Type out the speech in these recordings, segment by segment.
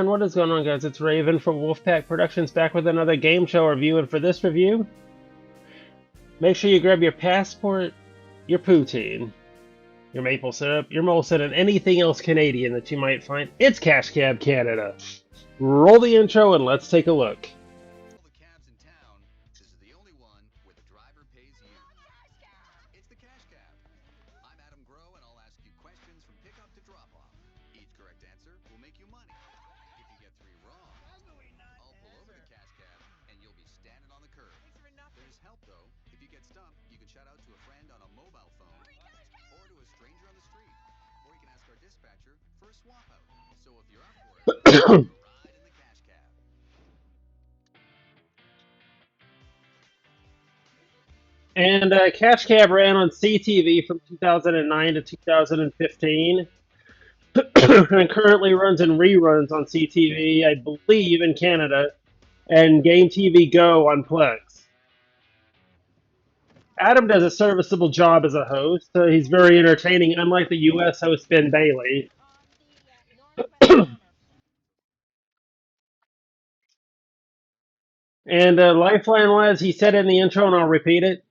And what is going on, guys? It's Raven from Wolfpack Productions back with another game show review. And for this review, make sure you grab your passport, your poutine, your maple syrup, your Molson, and anything else Canadian that you might find. It's Cash Cab Canada. Roll the intro and let's take a look. All the cabs in town, this is the only one where the driver pays you. It's the Cash Cab. I'm Adam Groh, and I'll ask you questions from pickup to drop-off. Each correct answer will make you money. If you get 3 wrong, I'll pull over the Cash Cab, and you'll be standing on the curb. There's help, though. If you get stumped, you can shout out to a friend on a mobile phone, or to a stranger on the street. Or you can ask our dispatcher for a swap out. So if you're up for it, ride in the Cash Cab. And Cash Cab ran on CTV from 2009 to 2015. And currently runs in reruns on CTV, I believe, in Canada, and Game TV Go on Plex. Adam does a serviceable job as a host. He's very entertaining, unlike the U.S. host Ben Bailey. And Lifeline-wise, he said in the intro, and I'll repeat it,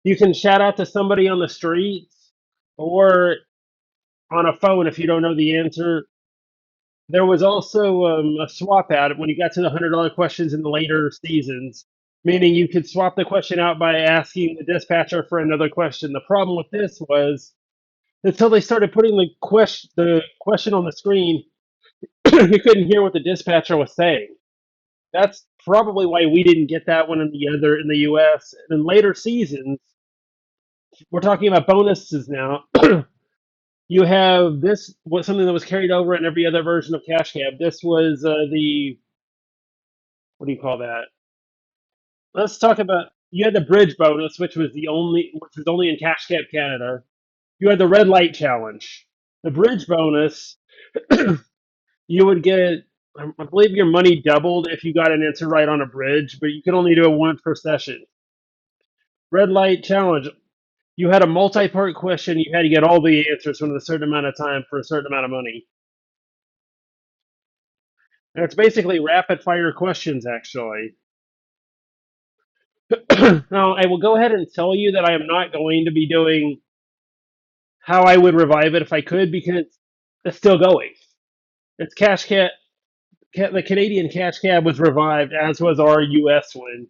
you can shout out to somebody on the streets or on a phone if you don't know the answer. There was also a swap out when you got to the $100 questions in the later seasons, meaning you could swap the question out by asking the dispatcher for another question. The problem with this was until they started putting the question on the screen, you couldn't hear what the dispatcher was saying. That's probably why we didn't get that one in the U.S. And in later seasons, we're talking about bonuses now. You have this was something that was carried over in every other version of Cash Cab. This was the what do you call that? Let's talk about you had the bridge bonus, which was only in Cash Cab Canada. You had the red light challenge. The bridge bonus, you would get, I believe, your money doubled if you got an answer right on a bridge, but you could only do it once per session. Red light challenge, you had a multi-part question. You had to get all the answers within a certain amount of time for a certain amount of money. And it's basically rapid fire questions, actually. Now, I will go ahead and tell you that I am not going to be doing how I would revive it if I could because it's still going. It's Cash Cab. The Canadian Cash Cab was revived, as was our US one.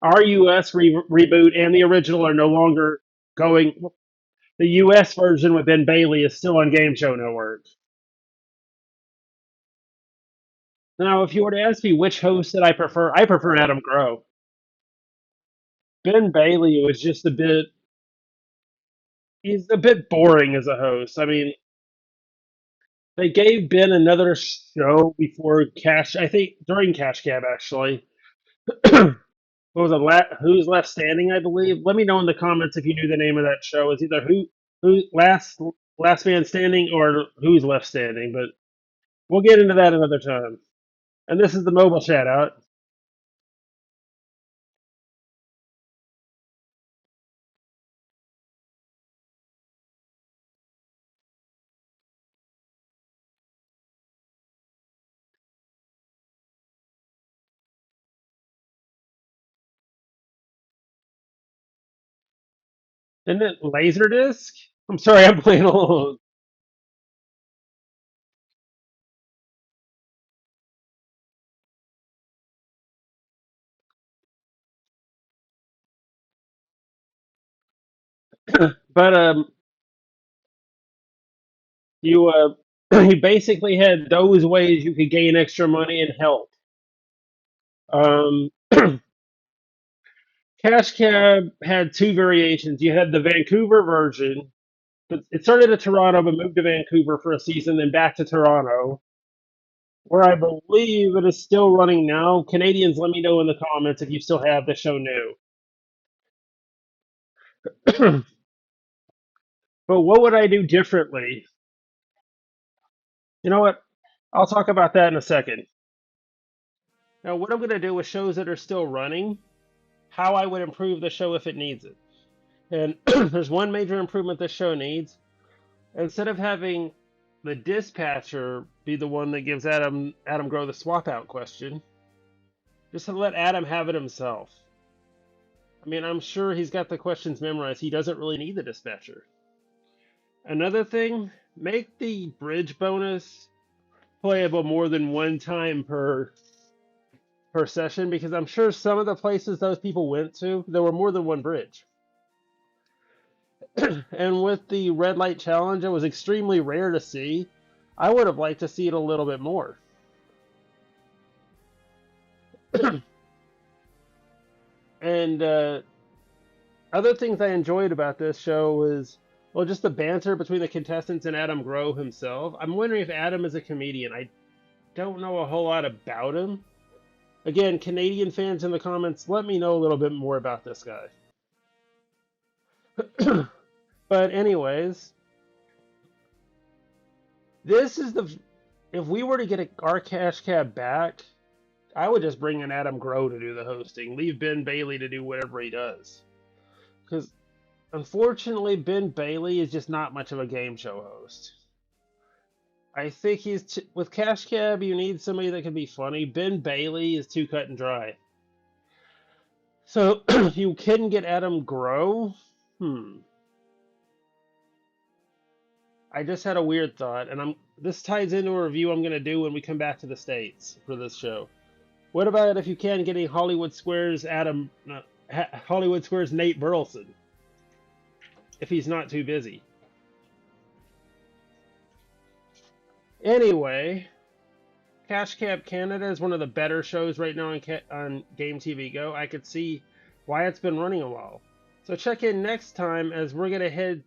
Our US reboot and the original are no longer going. The US version with Ben Bailey is still on Game Show Network. Now, if you were to ask me which host that I prefer Adam Groh. Ben Bailey was just he's a bit boring as a host. I mean, they gave Ben another show before I think during Cash Cab, actually. What was it? Who's Left Standing, I believe. Let me know in the comments if you knew the name of that show. It's either who last man standing or Who's Left Standing. But we'll get into that another time. And this is the mobile shout out. Isn't it Laserdisc? I'm sorry, I'm playing along. But you you basically had those ways you could gain extra money and help. Um, Cash Cab had two variations. You had the Vancouver version. But it started at Toronto, but moved to Vancouver for a season, then back to Toronto, where I believe it is still running now. Canadians, let me know in the comments if you still have the show new. But what would I do differently? You know what? I'll talk about that in a second. Now, what I'm going to do with shows that are still running, how I would improve the show if it needs it. And there's one major improvement this show needs. Instead of having the dispatcher be the one that gives Adam Grow the swap out question. Just to let Adam have it himself. I mean, I'm sure he's got the questions memorized. He doesn't really need the dispatcher. Another thing, make the bridge bonus playable more than one time per session, because I'm sure some of the places those people went to, there were more than one bridge. And with the red light challenge, it was extremely rare to see. I would have liked to see it a little bit more. And other things I enjoyed about this show was, well, just the banter between the contestants and Adam Grow himself. I'm wondering if Adam is a comedian. I don't know a whole lot about him. Again, Canadian fans in the comments, let me know a little bit more about this guy. But anyways, this is the if we were to get our cash cab back, I would just bring in Adam Grow to do the hosting. Leave Ben Bailey to do whatever he does. Because unfortunately, Ben Bailey is just not much of a game show host. I think with Cash Cab, you need somebody that can be funny. Ben Bailey is too cut and dry. So you can get Adam Grow. I just had a weird thought, and this ties into a review I'm going to do when we come back to the States for this show. What about if you can get a Hollywood Squares Hollywood Squares Nate Burleson, if he's not too busy? Anyway, Cash Cab Canada is one of the better shows right now on Game TV Go. I could see why it's been running a while. So check in next time as we're going to head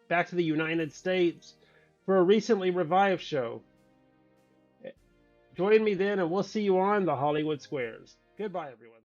back to the United States for a recently revived show. Join me then, and we'll see you on the Hollywood Squares. Goodbye, everyone.